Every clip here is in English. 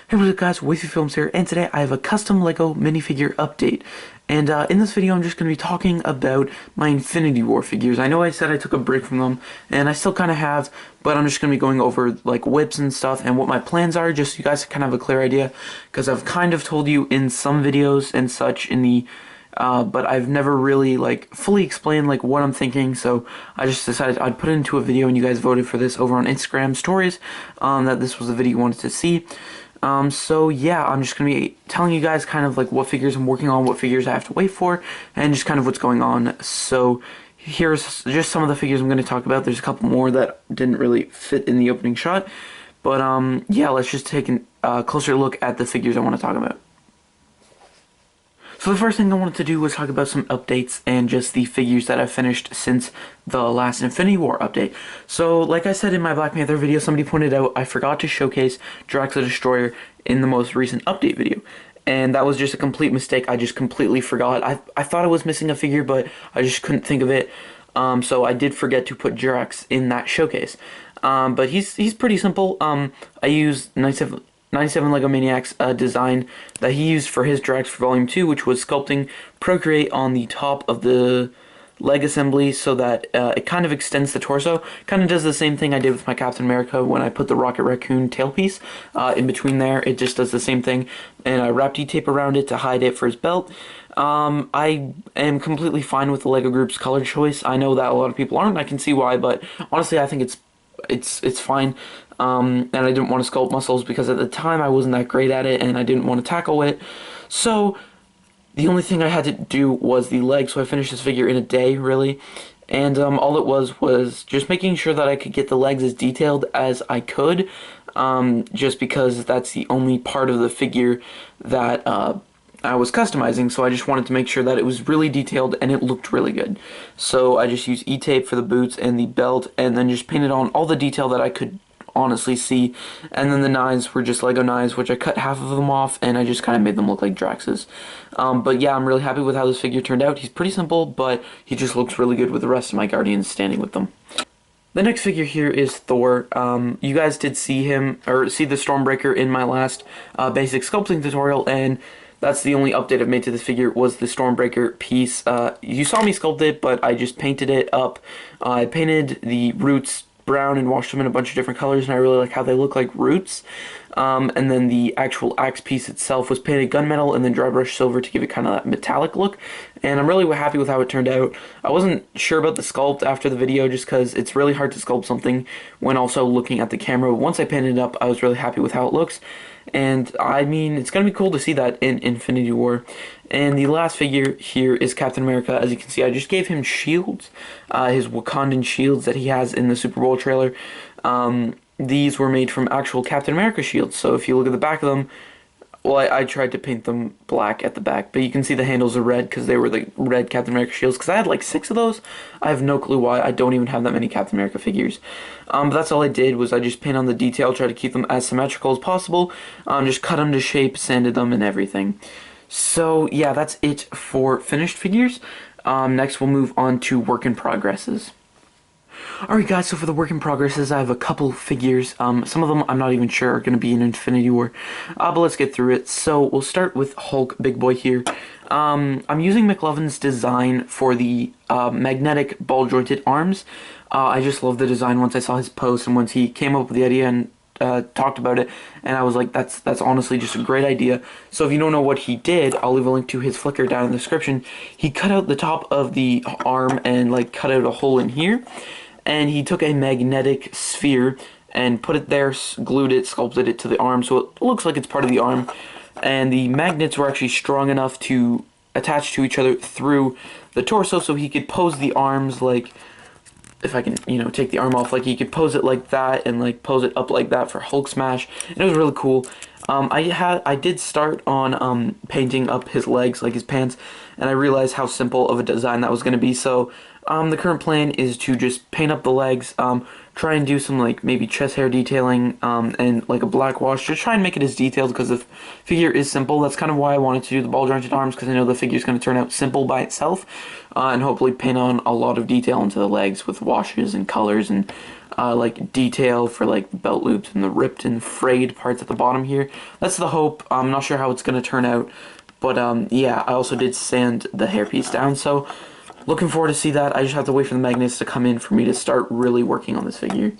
Hey, what's up guys, Wavy here, and today I have a custom LEGO minifigure update. And in this video I'm just going to be talking about my Infinity War figures. I know I said I took a break from them, and I still kind of have, but I'm just going to be going over like whips and stuff and what my plans are, just so you guys kind of have a clear idea, because I've kind of told you in some videos and such in the but I've never really like fully explained like what I'm thinking, so I just decided I'd put it into a video, and you guys voted for this over on Instagram stories, that this was the video you wanted to see. So yeah, I'm just going to be telling you guys kind of like what figures I'm working on, what figures I have to wait for, and just kind of what's going on. So here's just some of the figures I'm going to talk about. There's a couple more that didn't really fit in the opening shot, but yeah, let's just take a closer look at the figures I want to talk about. So the first thing I wanted to do was talk about some updates and just the figures that I've finished since the last Infinity War update. So like I said in my Black Panther video, somebody pointed out I forgot to showcase Drax the Destroyer in the most recent update video. And that was just a complete mistake. I just completely forgot. I thought I was missing a figure, but I just couldn't think of it. So I did forget to put Drax in that showcase. But he's pretty simple. I used 97 LEGO Maniacs design that he used for his Drax for Volume 2, which was sculpting Procreate on the top of the leg assembly so that it kind of extends the torso. Kind of does the same thing I did with my Captain America when I put the Rocket Raccoon tailpiece in between there. It just does the same thing, and I wrapped E-tape around it to hide it for his belt. I am completely fine with the LEGO Group's color choice. I know that a lot of people aren't, I can see why, but honestly I think it's fine. And I didn't want to sculpt muscles because at the time I wasn't that great at it, and I didn't want to tackle it. So the only thing I had to do was the leg, so I finished this figure in a day, really. And all it was just making sure that I could get the legs as detailed as I could, just because that's the only part of the figure that I was customizing, so I just wanted to make sure that it was really detailed and it looked really good. So I just used E-tape for the boots and the belt, and then just painted on all the detail that I could honestly see. And then the knives were just Lego knives, which I cut half of them off, and I just kind of made them look like Drax's. But yeah, I'm really happy with how this figure turned out. He's pretty simple, but he just looks really good with the rest of my Guardians standing with them. The next figure here is Thor. You guys did see him, or see the Stormbreaker in my last basic sculpting tutorial, and that's the only update I've made to this figure, was the Stormbreaker piece. You saw me sculpt it, but I just painted it up. I painted the roots brown and washed them in a bunch of different colors, and I really like how they look like roots. And then the actual axe piece itself was painted gunmetal and then dry brush silver to give it kind of that metallic look, and I'm really happy with how it turned out. I wasn't sure about the sculpt after the video, just because it's really hard to sculpt something when also looking at the camera. But once I painted it up, I was really happy with how it looks, and I mean, it's gonna be cool to see that in Infinity War. And the last figure here is Captain America. As you can see, I just gave him shields, his Wakandan shields that he has in the Super Bowl trailer. These were made from actual Captain America shields, so if you look at the back of them, well, I tried to paint them black at the back, but you can see the handles are red because they were the red Captain America shields, because I had like 6 of those. I have no clue why. I don't even have that many Captain America figures. But that's all I did, was I just painted on the detail, tried to keep them as symmetrical as possible, just cut them to shape, sanded them, and everything. So yeah, that's it for finished figures. Next we'll move on to work in progresses. Alright guys, so for the work in progresses, I have a couple figures. Some of them I'm not even sure are going to be in Infinity War, but let's get through it. So we'll start with Hulk, big boy here. I'm using McLovin's design for the magnetic ball-jointed arms. I just love the design once I saw his post, and once he came up with the idea and talked about it, and I was like, that's honestly just a great idea. So if you don't know what he did, I'll leave a link to his Flickr down in the description. He cut out the top of the arm and like cut out a hole in here, and he took a magnetic sphere and put it there, glued it, sculpted it to the arm, so it looks like it's part of the arm. And the magnets were actually strong enough to attach to each other through the torso, so he could pose the arms like, if I can, you know, take the arm off, like he could pose it like that and like pose it up like that for Hulk smash, and it was really cool. I did start on painting up his legs, like his pants, and I realized how simple of a design that was going to be. So the current plan is to just paint up the legs, try and do some like maybe chest hair detailing, and like a black wash, just try and make it as detailed, because the figure is simple. That's kind of why I wanted to do the ball jointed arms, because I know the figure is going to turn out simple by itself, and hopefully paint on a lot of detail into the legs with washes and colors and like detail for like the belt loops and the ripped and frayed parts at the bottom here. That's the hope. I'm not sure how it's gonna turn out, but yeah, I also did sand the hairpiece down, so looking forward to see that. I just have to wait for the magnets to come in for me to start really working on this figure.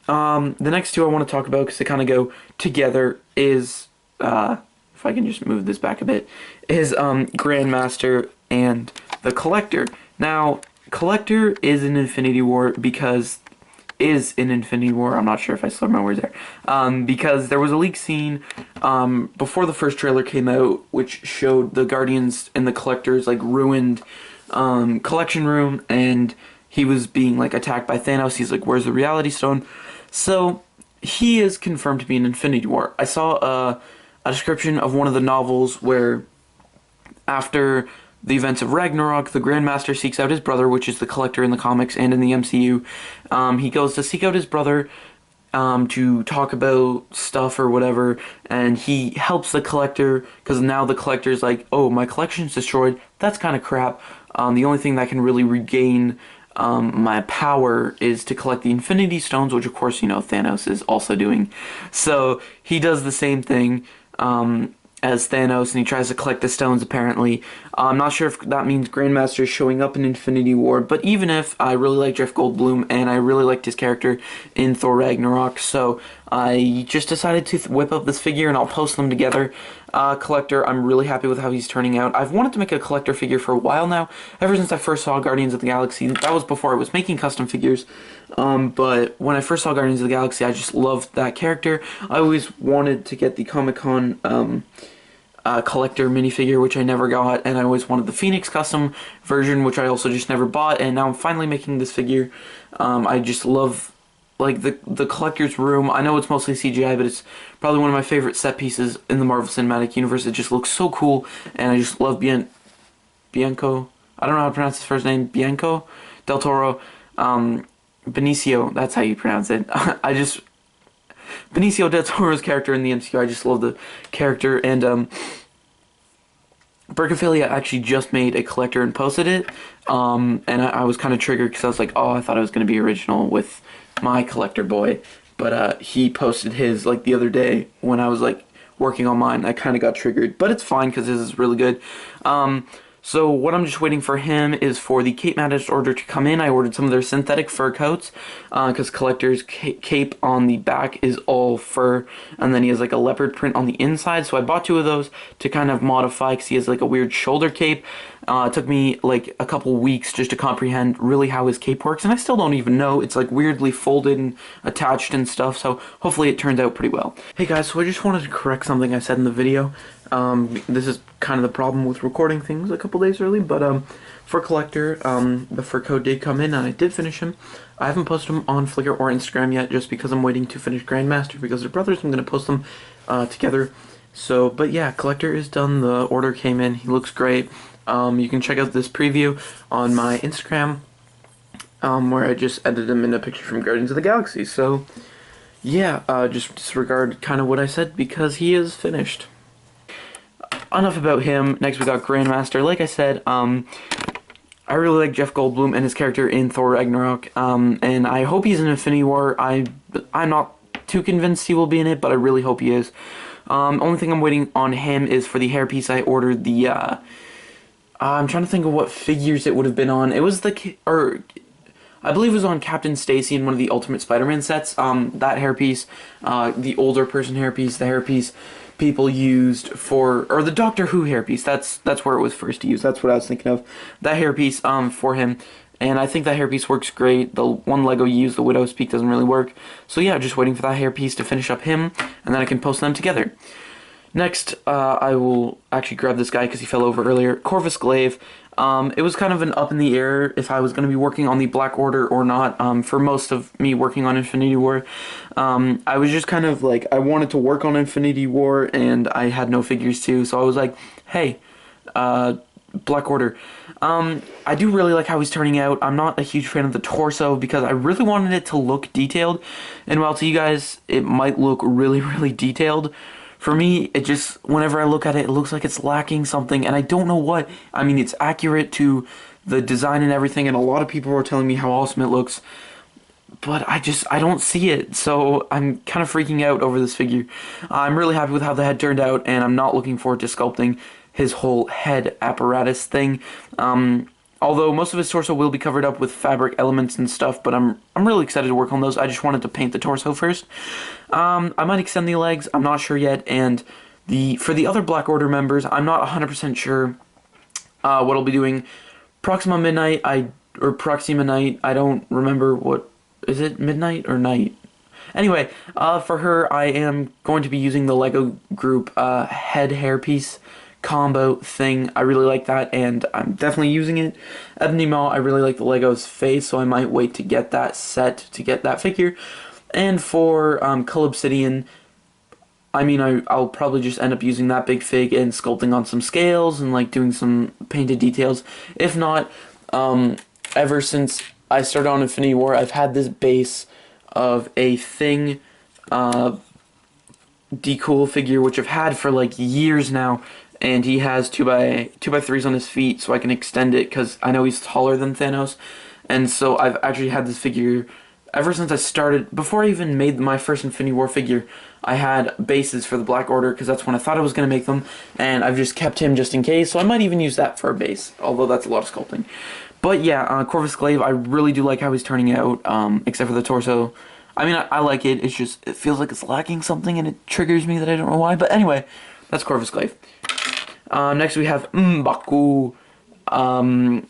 The next two I want to talk about, because they kind of go together, is, if I can just move this back a bit, is Grandmaster and the Collector. Now, Collector is in Infinity War because... I'm not sure if I slurred my words there. Because there was a leak scene before the first trailer came out, which showed the Guardians and the Collector's like ruined collection room, and he was being like attacked by Thanos. He's like, "Where's the Reality Stone?" So he is confirmed to be in Infinity War. I saw a description of one of the novels where after the events of Ragnarok, the Grandmaster seeks out his brother, which is the Collector in the comics and in the MCU. He goes to seek out his brother to talk about stuff or whatever, and he helps the Collector, because now the Collector's like, oh, my collection's destroyed, that's kind of crap. The only thing that can really regain my power is to collect the Infinity Stones, which of course, you know, Thanos is also doing. So he does the same thing as Thanos, and he tries to collect the stones, apparently. I'm not sure if that means Grandmaster is showing up in Infinity War, but even if, I really like Jeff Goldblum, and I really liked his character in Thor Ragnarok, so I just decided to whip up this figure, and I'll post them together. Collector, I'm really happy with how he's turning out. I've wanted to make a Collector figure for a while now, ever since I first saw Guardians of the Galaxy. That was before I was making custom figures, but when I first saw Guardians of the Galaxy, I just loved that character. I always wanted to get the Comic-Con Collector minifigure, which I never got, and I always wanted the Phoenix custom version, which I also just never bought, and now I'm finally making this figure. I just love, like, the Collector's room. I know it's mostly CGI, but it's probably one of my favorite set pieces in the Marvel Cinematic Universe. It just looks so cool, and I just love Bianco, I don't know how to pronounce his first name, Bianco Del Toro, Benicio, that's how you pronounce it. Benicio del Toro's character in the MCU, I just love the character, and Bergophilia actually just made a Collector and posted it, and I was kind of triggered because I was like, oh, I thought it was going to be original with my Collector boy, but he posted his like the other day when I was like working on mine. I kind of got triggered, but it's fine because his is really good. So what I'm just waiting for him is for the Cape Madness order to come in. I ordered some of their synthetic fur coats because Collector's cape on the back is all fur, and then he has like a leopard print on the inside. So I bought 2 of those to kind of modify because he has like a weird shoulder cape. It took me like a couple weeks just to comprehend really how his cape works, and I still don't even know. It's like weirdly folded and attached and stuff, so hopefully it turns out pretty well. Hey guys, so I just wanted to correct something I said in the video. This is kind of the problem with recording things a couple days early, but for Collector, the fur coat did come in, and I did finish him. I haven't posted him on Flickr or Instagram yet, just because I'm waiting to finish Grandmaster, because they're brothers. I'm going to post them together. So, but yeah, Collector is done. The order came in. He looks great. You can check out this preview on my Instagram, where I just edited him in a picture from Guardians of the Galaxy. So, yeah, just disregard kind of what I said, because he is finished. Enough about him. Next we got Grandmaster. Like I said, I really like Jeff Goldblum and his character in Thor Ragnarok, and I hope he's in Infinity War. I'm not too convinced he will be in it, but I really hope he is. Only thing I'm waiting on him is for the hairpiece. I ordered the, I'm trying to think of what figures it would have been on. It was I believe it was on Captain Stacy in one of the Ultimate Spider-Man sets. That hairpiece, the older person hairpiece, the hairpiece people used for, or the Doctor Who hairpiece. That's where it was first used. That's what I was thinking of. That hairpiece for him, and I think that hairpiece works great. The one Lego you use, the Widow's Peak, doesn't really work. So yeah, just waiting for that hairpiece to finish up him, and then I can post them together. Next, I will actually grab this guy because he fell over earlier. Corvus Glaive. It was kind of an up in the air if I was going to be working on the Black Order or not. For most of me working on Infinity War, I was just kind of like, I wanted to work on Infinity War and I had no figures too, so I was like, hey, Black Order. I do really like how he's turning out. I'm not a huge fan of the torso because I really wanted it to look detailed, and while to you guys it might look really, really detailed, for me, it just, whenever I look at it, it looks like it's lacking something, and I don't know what. I mean, it's accurate to the design and everything, and a lot of people are telling me how awesome it looks. but I don't see it, so I'm kind of freaking out over this figure. I'm really happy with how the head turned out, and I'm not looking forward to sculpting his whole head apparatus thing. Although most of his torso will be covered up with fabric elements and stuff, but I'm really excited to work on those. I just wanted to paint the torso first. I might extend the legs, I'm not sure yet, and for the other Black Order members, I'm not 100% sure what I'll be doing. Proxima Night, I don't remember what, is it midnight or night? Anyway, for her, I am going to be using the Lego group head hairpiece combo thing. I really like that, and I'm definitely using it. Ebony Maw, I really like the Lego's face, so I might wait to get that set to get that figure. And for Cull Obsidian, I mean, I'll probably just end up using that big fig and sculpting on some scales and like doing some painted details. If not, ever since I started on Infinity War, I've had this base of a Thing Decool figure, which I've had for like years now, and he has 2x3s on his feet, so I can extend it because I know he's taller than Thanos, and so I've actually had this figure ever since I started. Before I even made my first Infinity War figure, I had bases for the Black Order because that's when I thought I was going to make them, and I've just kept him just in case, so I might even use that for a base, although that's a lot of sculpting. But yeah, Corvus Glaive, I really do like how he's turning out, except for the torso. I mean, I like it, it's just, it feels like it's lacking something, and it triggers me that I don't know why, but anyway, that's Corvus Glaive. Next we have M'Baku. I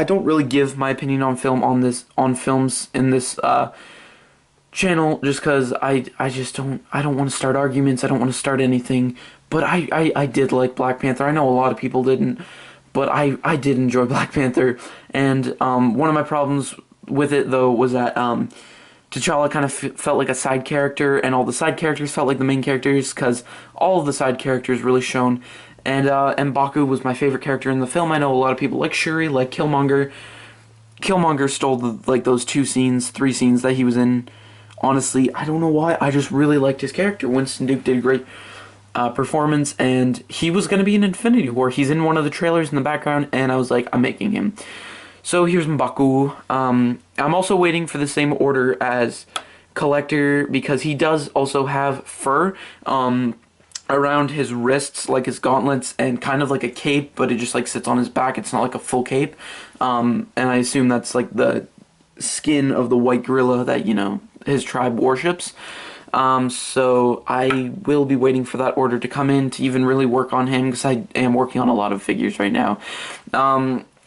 don't really give my opinion on films in this channel, just because I don't want to start arguments, I don't want to start anything, but I did like Black Panther. I know a lot of people didn't, but I did enjoy Black Panther, and one of my problems with it though was that T'Challa kind of felt like a side character, and all the side characters felt like the main characters, because all of the side characters really shone. And M'Baku was my favorite character in the film. I know a lot of people like Shuri, like Killmonger. Killmonger stole those 3 scenes that he was in. Honestly, I don't know why. I just really liked his character. Winston Duke did a great performance, and he was going to be in Infinity War. He's in one of the trailers in the background, and I was like, I'm making him. So here's M'Baku. I'm also waiting for the same order as Collector, because he does also have fur around his wrists, like his gauntlets, and kind of like a cape, but it just like sits on his back. It's not like a full cape. And I assume that's like the skin of the white gorilla that, you know, his tribe worships. So I will be waiting for that order to come in to even really work on him, because I am working on a lot of figures right now.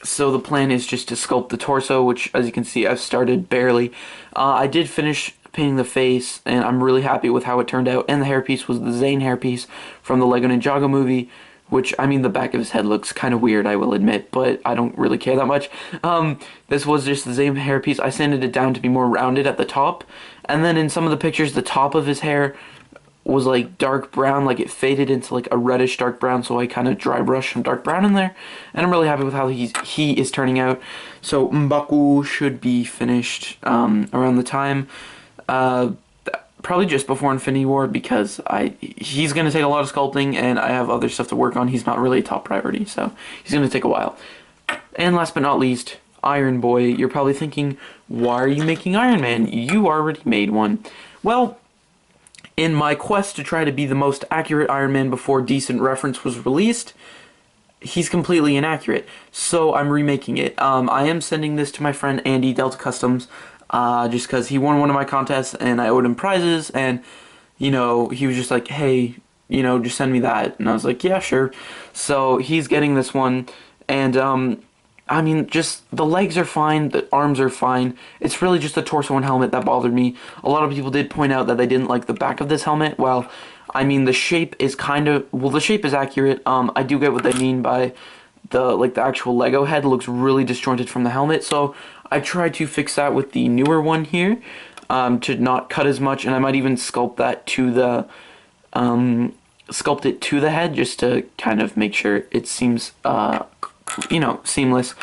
So the plan is just to sculpt the torso, which, as you can see, I've started barely. I did finish painting the face, and I'm really happy with how it turned out. And the hairpiece was the Zane hairpiece from the Lego Ninjago movie, which, I mean, the back of his head looks kind of weird, I will admit, but I don't really care that much. This was just the Zane hairpiece. I sanded it down to be more rounded at the top, and then in some of the pictures, the top of his hair was like dark brown, like it faded into like a reddish dark brown, so I kind of dry brushed some dark brown in there, and I'm really happy with how he is turning out. So M'Baku should be finished around the time, probably just before Infinity War, because he's going to take a lot of sculpting, and I have other stuff to work on. He's not really a top priority, so he's going to take a while. And last but not least, Iron Boy. You're probably thinking, why are you making Iron Man? You already made one. Well, in my quest to try to be the most accurate Iron Man before decent reference was released, he's completely inaccurate. So I'm remaking it. I am sending this to my friend Andy, Delta Customs, just because he won one of my contests and I owed him prizes, and, you know, he was just like, hey, you know, just send me that. And I was like, yeah, sure. So he's getting this one, and I mean, just the legs are fine, the arms are fine. It's really just the torso and helmet that bothered me. A lot of people did point out that they didn't like the back of this helmet. Well, I mean, the shape is kind of, well, the shape is accurate. I do get what they mean by the actual Lego head looks really disjointed from the helmet. So I tried to fix that with the newer one here, to not cut as much, and I might even sculpt that to the, sculpt it to the head, just to kind of make sure it seems, you know, seamless.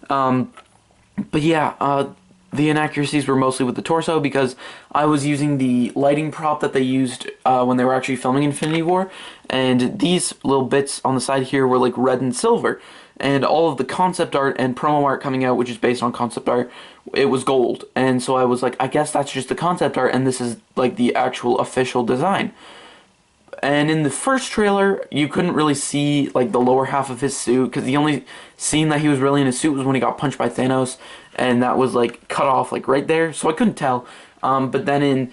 But yeah, the inaccuracies were mostly with the torso, because I was using the lighting prop that they used when they were actually filming Infinity War, and these little bits on the side here were like red and silver, and all of the concept art and promo art coming out, which is based on concept art, it was gold. And so I was like, I guess that's just the concept art, and this is like the actual official design. And in the first trailer, you couldn't really see like the lower half of his suit, because the only scene that he was really in his suit was when he got punched by Thanos, and that was like cut off like right there, so I couldn't tell. But then in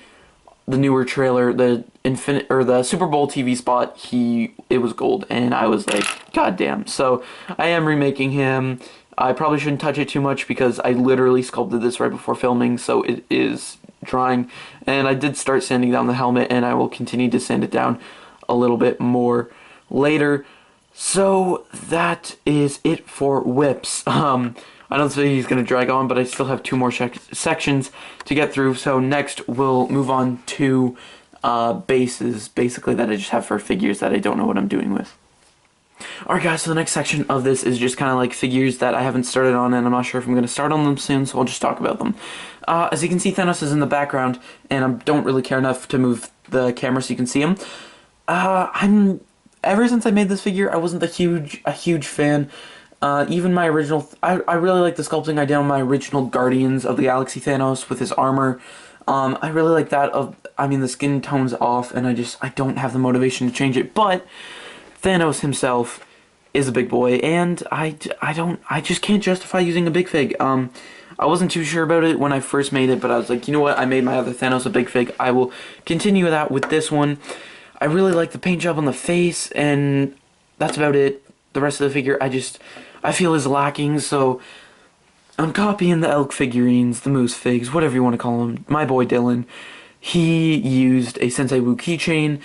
the newer trailer, the Super Bowl TV spot, it was gold, and I was like, God damn. So I am remaking him. I probably shouldn't touch it too much because I literally sculpted this right before filming, so it is drying. And I did start sanding down the helmet, and I will continue to sand it down a little bit more later. So that is it for whips. I don't think he's going to drag on, but I still have 2 more sections to get through. So next we'll move on to bases, basically, that I just have for figures that I don't know what I'm doing with. Alright guys, so the next section of this is just kind of like figures that I haven't started on, and I'm not sure if I'm going to start on them soon, so I'll just talk about them. As you can see, Thanos is in the background, and I don't really care enough to move the camera so you can see him. Ever since I made this figure, I wasn't a huge fan. Even my original, I really like the sculpting I did on my original Guardians of the Galaxy Thanos with his armor. I really like that. The skin tone's off, and I don't have the motivation to change it, but Thanos himself is a big boy, and I just can't justify using a big fig. I wasn't too sure about it when I first made it, but I was like, you know what, I made my other Thanos a big fig. I will continue that with this one. I really like the paint job on the face, and that's about it. The rest of the figure, I feel is lacking, so I'm copying the elk figurines, the moose figs, whatever you want to call them. My boy Dylan, he used a Sensei Wu keychain,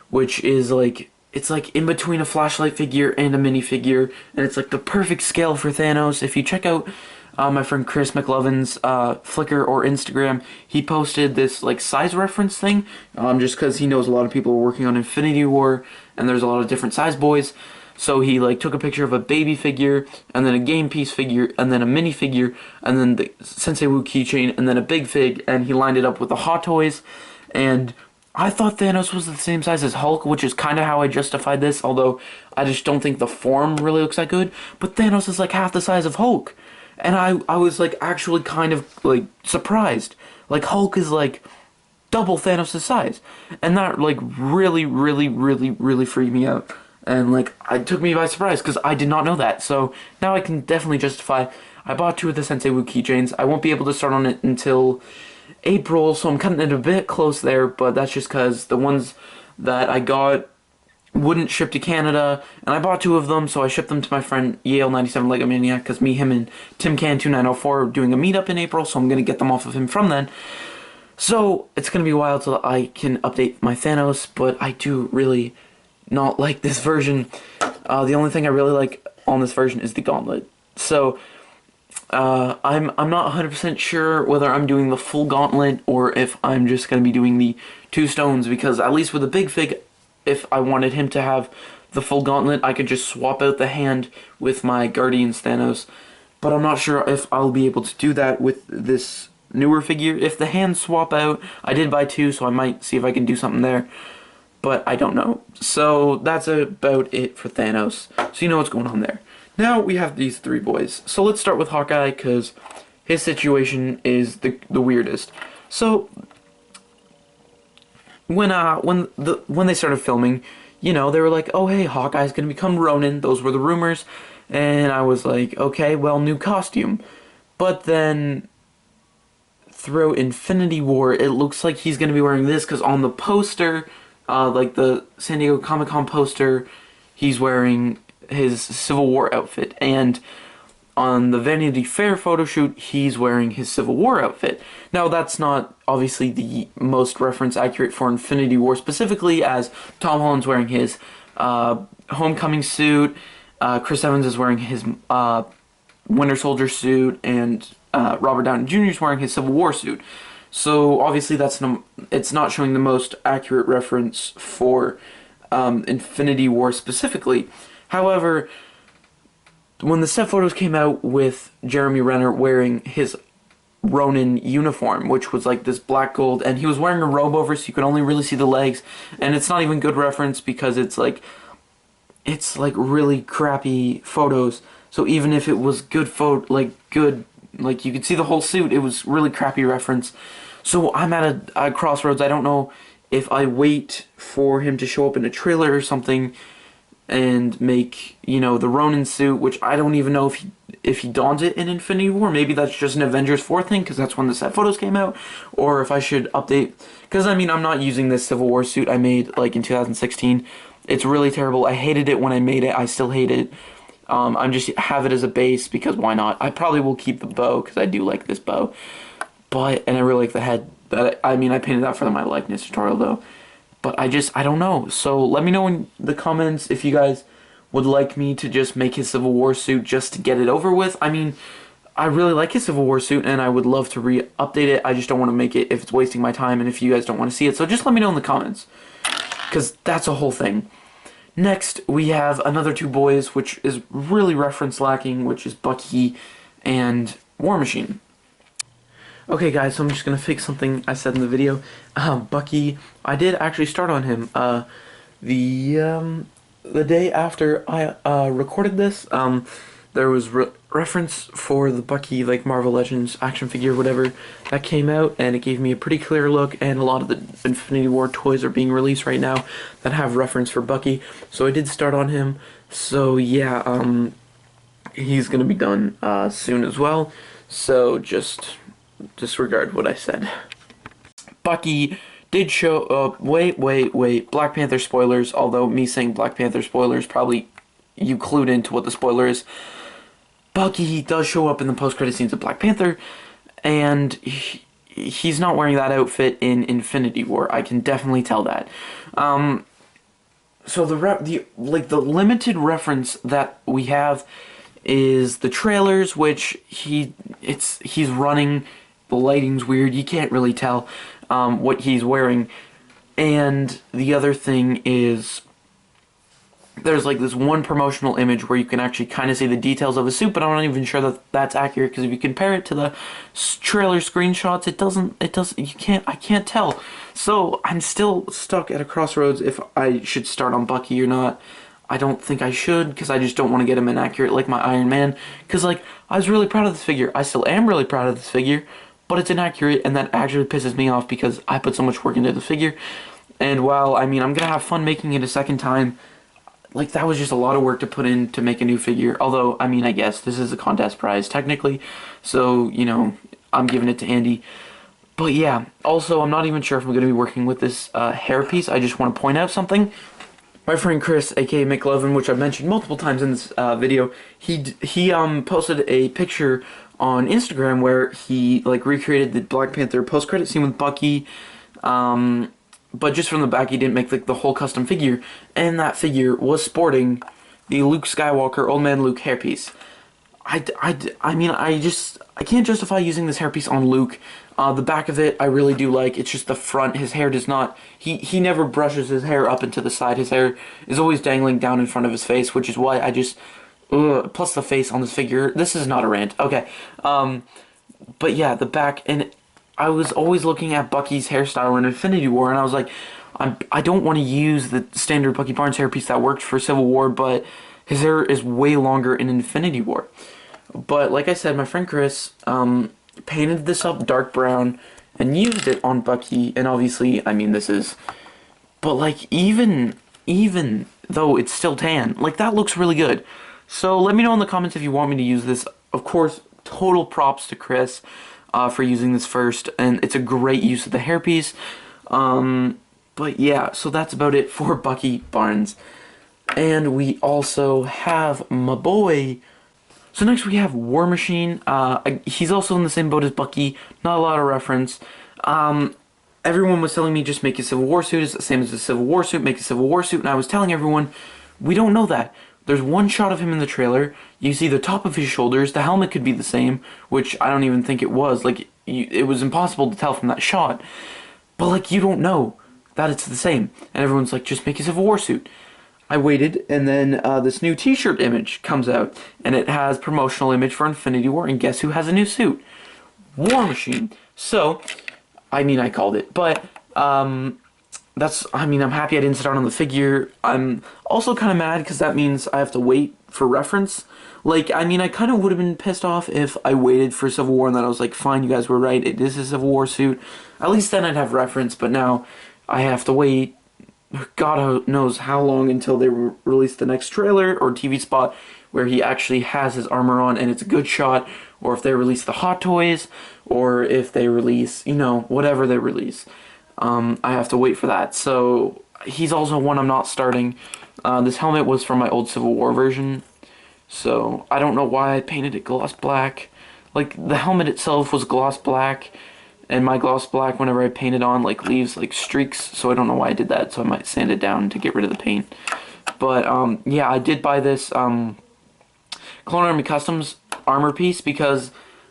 which is like, it's like in between a flashlight figure and a minifigure, and it's like the perfect scale for Thanos. If you check out my friend Chris McLovin's Flickr or Instagram, he posted this like size reference thing, just because he knows a lot of people are working on Infinity War, and there's a lot of different size boys. So he like took a picture of a baby figure, and then a game piece figure, and then a minifigure, and then the Sensei Wu keychain, and then a big fig, and he lined it up with the Hot Toys. And I thought Thanos was the same size as Hulk, which is kind of how I justified this, although I just don't think the form really looks that good. But Thanos is like half the size of Hulk, and I was like actually kind of like surprised. Like Hulk is like double Thanos' size, and that like really freaked me out. And like, it took me by surprise, because I did not know that. So now I can definitely justify. I bought 2 of the Sensei Wu keychains. I won't be able to start on it until April, so I'm cutting it a bit close there, but that's just because the ones that I got wouldn't ship to Canada, and I bought 2 of them, so I shipped them to my friend Yale97 Lego Maniac, because him and Tim Can 2904 are doing a meetup in April, so I'm going to get them off of him from then. So it's going to be a while till I can update my Thanos, but I do really not like this version. The only thing I really like on this version is the gauntlet. So I'm not 100% sure whether I'm doing the full gauntlet or if I'm just going to be doing the 2 stones, because at least with a big fig, if I wanted him to have the full gauntlet, I could just swap out the hand with my Guardians Thanos. But I'm not sure if I'll be able to do that with this newer figure. If the hands swap out, I did buy 2, so I might see if I can do something there. But I don't know. So that's about it for Thanos. So you know what's going on there. Now we have these 3 boys. So let's start with Hawkeye, because his situation is the weirdest. So when they started filming, you know, they were like, oh hey, Hawkeye's gonna become Ronin. Those were the rumors. And I was like, okay, well, new costume. But then through Infinity War, it looks like he's gonna be wearing this, because on the poster, like the San Diego Comic-Con poster, he's wearing his Civil War outfit, and on the Vanity Fair photo shoot, he's wearing his Civil War outfit. Now, that's not obviously the most reference accurate for Infinity War specifically, as Tom Holland's wearing his Homecoming suit, Chris Evans is wearing his Winter Soldier suit, and Robert Downey Jr. is wearing his Civil War suit. So obviously it's not showing the most accurate reference for Infinity War specifically. However, when the set photos came out with Jeremy Renner wearing his Ronin uniform, which was like this black gold, and he was wearing a robe over, so you could only really see the legs, and it's not even good reference because it's like really crappy photos. So even if it was good like, you could see the whole suit. It was really crappy reference. So I'm at a crossroads. I don't know if I wait for him to show up in a trailer or something and make, you know, the Ronin suit, which I don't even know if he dons it in Infinity War. Maybe that's just an Avengers 4 thing, because that's when the set photos came out. Or if I should update, because, I mean, I'm not using this Civil War suit I made, like, in 2016. It's really terrible. I hated it when I made it. I still hate it. I'm just have it as a base, because why not? I probably will keep the bow, because I do like this bow. And I really like the head. I mean, I painted that for my likeness tutorial, though. But I don't know. So let me know in the comments if you guys would like me to just make his Civil War suit just to get it over with. I mean, I really like his Civil War suit, and I would love to re-update it. I just don't want to make it if it's wasting my time and if you guys don't want to see it. So just let me know in the comments, because that's a whole thing. Next, we have another two boys, which is really reference lacking, which is Bucky and War Machine. Okay guys, so I'm just going to fix something I said in the video. Bucky, I did actually start on him the day after I recorded this. There was reference for the Bucky, like, Marvel Legends action figure, whatever, that came out, and it gave me a pretty clear look, and a lot of the Infinity War toys are being released right now that have reference for Bucky, so I did start on him. So yeah, he's going to be done soon as well, so just disregard what I said. Bucky did show up. Wait. Black Panther spoilers, although me saying Black Panther spoilers, probably you clued into what the spoiler is. Bucky does show up in the post-credit scenes of Black Panther, and he's not wearing that outfit in Infinity War. I can definitely tell that. So the limited reference that we have is the trailers, which he's running. The lighting's weird. You can't really tell what he's wearing. And the other thing is there's like this one promotional image where you can actually kind of see the details of a suit, but I'm not even sure that that's accurate, because if you compare it to the trailer screenshots, I can't tell. So I'm still stuck at a crossroads if I should start on Bucky or not. I don't think I should, because I just don't want to get him inaccurate like my Iron Man, because, like, I was really proud of this figure. I still am really proud of this figure, but it's inaccurate, and that actually pisses me off because I put so much work into the figure. And while, I mean, I'm going to have fun making it a second time, like, that was just a lot of work to put in to make a new figure. Although, I mean, I guess this is a contest prize, technically, so, you know, I'm giving it to Andy. But yeah, also, I'm not even sure if I'm going to be working with this hairpiece. I just want to point out something. My friend Chris, aka McLovin, which I've mentioned multiple times in this video, he posted a picture on Instagram where he, like, recreated the Black Panther post-credit scene with Bucky, but just from the back he didn't make, like, the whole custom figure, and that figure was sporting the Luke Skywalker Old Man Luke hairpiece. I mean, I can't justify using this hairpiece on Luke. The back of it, I really do like. It's just the front. His hair does not... He never brushes his hair up and to the side. His hair is always dangling down in front of his face, which is why I just... plus the face on this figure. This is not a rant. Okay. But yeah, the back... And I was always looking at Bucky's hairstyle in Infinity War, and I was like, I don't want to use the standard Bucky Barnes hairpiece that worked for Civil War, but his hair is way longer in Infinity War. But like I said, my friend Chris painted this up dark brown and used it on Bucky, and obviously, I mean, this is... But, like, even though it's still tan, like, that looks really good. So let me know in the comments if you want me to use this. Of course, total props to Chris for using this first, and it's a great use of the hairpiece. But yeah, so that's about it for Bucky Barnes. And we also have my boy... So next we have War Machine. He's also in the same boat as Bucky. Not a lot of reference. Everyone was telling me just make a Civil War suit. It's the same as a Civil War suit. Make a Civil War suit. And I was telling everyone, we don't know that. There's one shot of him in the trailer. You see the top of his shoulders. The helmet could be the same, which I don't even think it was. Like, it was impossible to tell from that shot. But, like, you don't know that it's the same. And everyone's like, just make a Civil War suit. I waited, and then this new t-shirt image comes out, and it has promotional image for Infinity War, and guess who has a new suit? War Machine. So, I mean, I called it, but I mean, I'm happy I didn't start on the figure. I'm also kind of mad because that means I have to wait for reference. Like, I mean, I kind of would have been pissed off if I waited for Civil War and then I was like, fine, you guys were right, it is a Civil War suit. At least then I'd have reference, but now I have to wait God knows how long until they release the next trailer or TV spot where he actually has his armor on and it's a good shot, or if they release the Hot Toys, or if they release, you know, whatever they release. I have to wait for that. So he's also one I'm not starting. This helmet was from my old Civil War version, so I don't know why I painted it gloss black. Like, the helmet itself was gloss black, and my gloss black, whenever I paint it on, like, leaves, like, streaks, so I don't know why I did that, so I might sand it down to get rid of the paint. But, yeah, I did buy this, Clone Army Customs armor piece because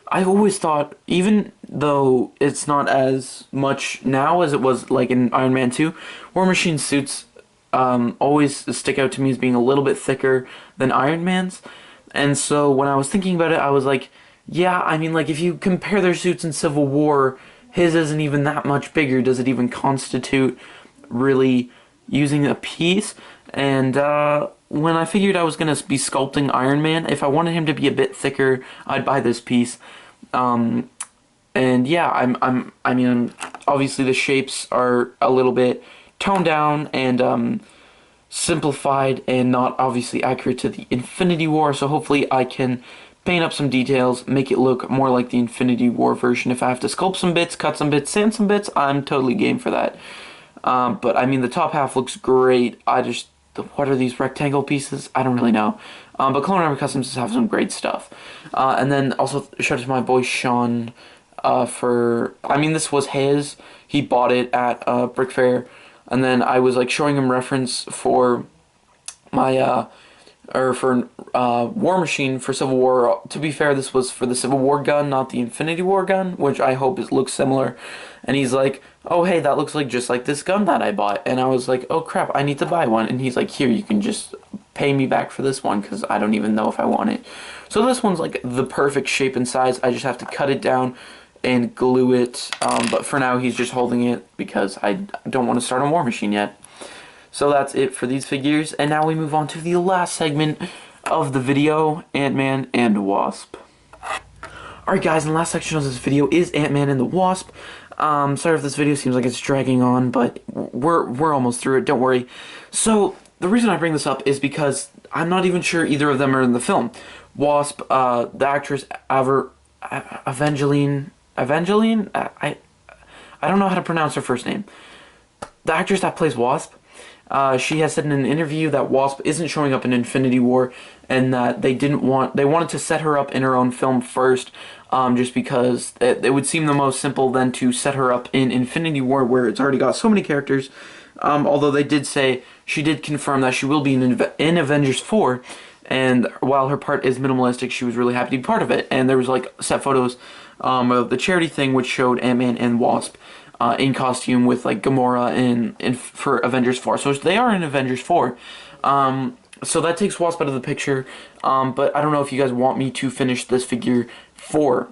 I've always thought, even though it's not as much now as it was, like, in Iron Man 2, War Machine suits always stick out to me as being a little bit thicker than Iron Man's. And so when I was thinking about it, I was like, yeah, I mean, like, if you compare their suits in Civil War, his isn't even that much bigger. Does it even constitute really using a piece? And when I figured I was going to be sculpting Iron Man, if I wanted him to be a bit thicker, I'd buy this piece. And yeah, I mean, obviously the shapes are a little bit toned down and simplified and not obviously accurate to the Infinity War, so hopefully I can paint up some details, make it look more like the Infinity War version. If I have to sculpt some bits, cut some bits, sand some bits, I'm totally game for that. But I mean, the top half looks great. What are these rectangle pieces? I don't really know. But Clone Armor Customs have some great stuff. And then also shout out to my boy Sean I mean, this was his. He bought it at Brick Fair. And then I was like showing him reference for my War Machine for Civil War. To be fair, this was for the Civil War gun, not the Infinity War gun, which I hope looks similar. And he's like, oh hey, that looks like just like this gun that I bought. And I was like, oh crap, I need to buy one. And he's like, here, you can just pay me back for this one because I don't even know if I want it. So this one's like the perfect shape and size. I just have to cut it down and glue it, but for now he's just holding it because I don't want to start on War Machine yet. So that's it for these figures, and now we move on to the last segment of the video, Ant-Man and Wasp. Alright guys, and the last section of this video is Ant-Man and the Wasp. Sorry if this video seems like it's dragging on, but we're almost through it, don't worry. So, the reason I bring this up is because I'm not even sure either of them are in the film. Wasp, the actress Evangeline, I don't know how to pronounce her first name. The actress that plays Wasp, she has said in an interview that Wasp isn't showing up in Infinity War, and that they wanted to set her up in her own film first, just because it would seem the most simple then to set her up in Infinity War, where it's already got so many characters. Although they did say, she did confirm that she will be in Avengers 4, and while her part is minimalistic, she was really happy to be part of it. And there was like set photos of the charity thing, which showed Ant-Man and Wasp in costume with like Gamora for Avengers 4. So they are in Avengers 4. So that takes Wasp out of the picture. But I don't know if you guys want me to finish this figure for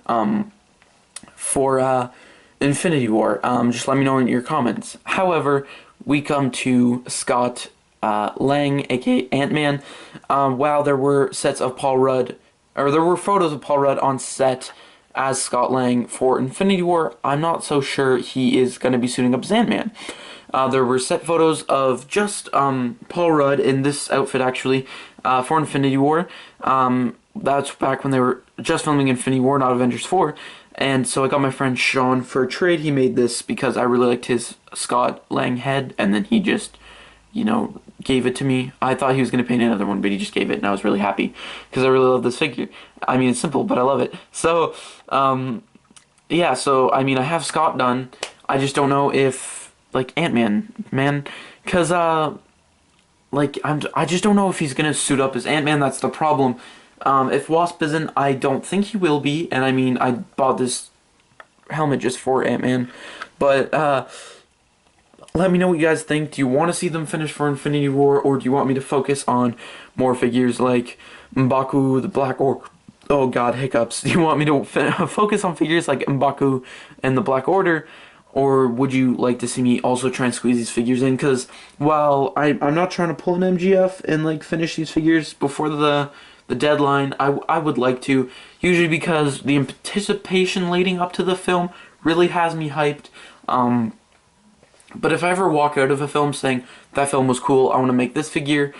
Infinity War. Just let me know in your comments. However, we come to Scott Lang, aka Ant-Man. While there were sets of Paul Rudd, or there were photos of Paul Rudd on set as Scott Lang for Infinity War, I'm not so sure he is going to be suiting up as Ant-Man. There were set photos of just Paul Rudd in this outfit, actually, for Infinity War. That's back when they were just filming Infinity War, not Avengers 4. And so I got my friend Sean for a trade. He made this because I really liked his Scott Lang head, and then he just, you know, gave it to me. I thought he was going to paint another one, but he just gave it, and I was really happy because I really love this figure. I mean, it's simple, but I love it. So, yeah, so, I mean, I have Scott done. I just don't know if, like, Ant-Man, man, because, like, I just don't know if he's going to suit up as Ant-Man. That's the problem. If Wasp isn't, I don't think he will be, and I mean, I bought this helmet just for Ant-Man, but, let me know what you guys think. Do you want to see them finish for Infinity War, or do you want me to focus on more figures like M'Baku, the Black Order? Oh god, hiccups. Do you want me to focus on figures like M'Baku and the Black Order, Or would you like to see me also try and squeeze these figures in? Because while I'm not trying to pull an MGF and like finish these figures before the deadline, I would like to, usually because the anticipation leading up to the film really has me hyped. But if I ever walk out of a film saying that film was cool, I want to make this figure,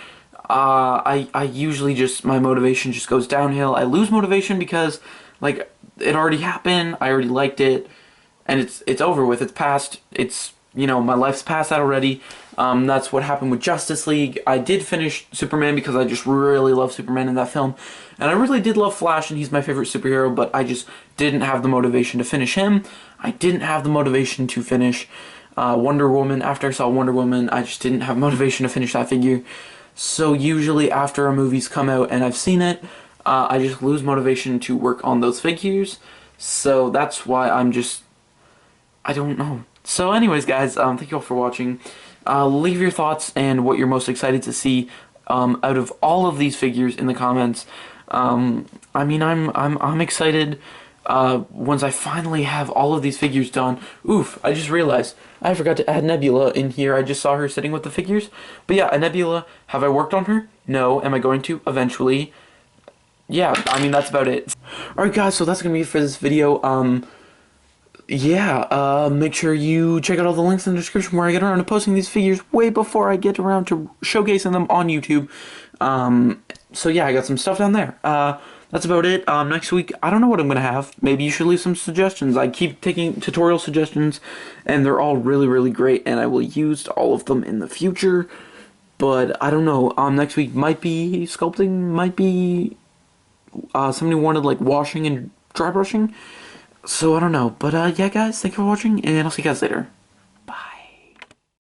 I usually just, my motivation just goes downhill. I lose motivation because like it already happened, I already liked it, and it's over with. It's past. It's, you know, my life's past that already. That's what happened with Justice League. I did finish Superman because I just really love Superman in that film, and I really did love Flash, and he's my favorite superhero. But I just didn't have the motivation to finish him. I didn't have the motivation to finish Wonder Woman. After I saw Wonder Woman, I just didn't have motivation to finish that figure. So usually after a movie's come out and I've seen it, I just lose motivation to work on those figures. So that's why I don't know. So anyways, guys, thank you all for watching. Leave your thoughts and what you're most excited to see out of all of these figures in the comments. I mean, I'm excited once I finally have all of these figures done. Oof, I just realized I forgot to add Nebula in here. I just saw her sitting with the figures. But yeah, a Nebula. Have I worked on her? No. Am I going to? Eventually. Yeah, I mean, that's about it. Alright, guys, so that's gonna be it for this video. Yeah, make sure you check out all the links in the description where I get around to posting these figures way before I get around to showcasing them on YouTube. So yeah, I got some stuff down there. That's about it. Next week, I don't know what I'm gonna have. Maybe you should leave some suggestions. I keep taking tutorial suggestions, and they're all really, really great, and I will use all of them in the future. But I don't know. Next week might be sculpting, might be somebody wanted like washing and dry brushing. So I don't know. But yeah, guys, thank you for watching, and I'll see you guys later.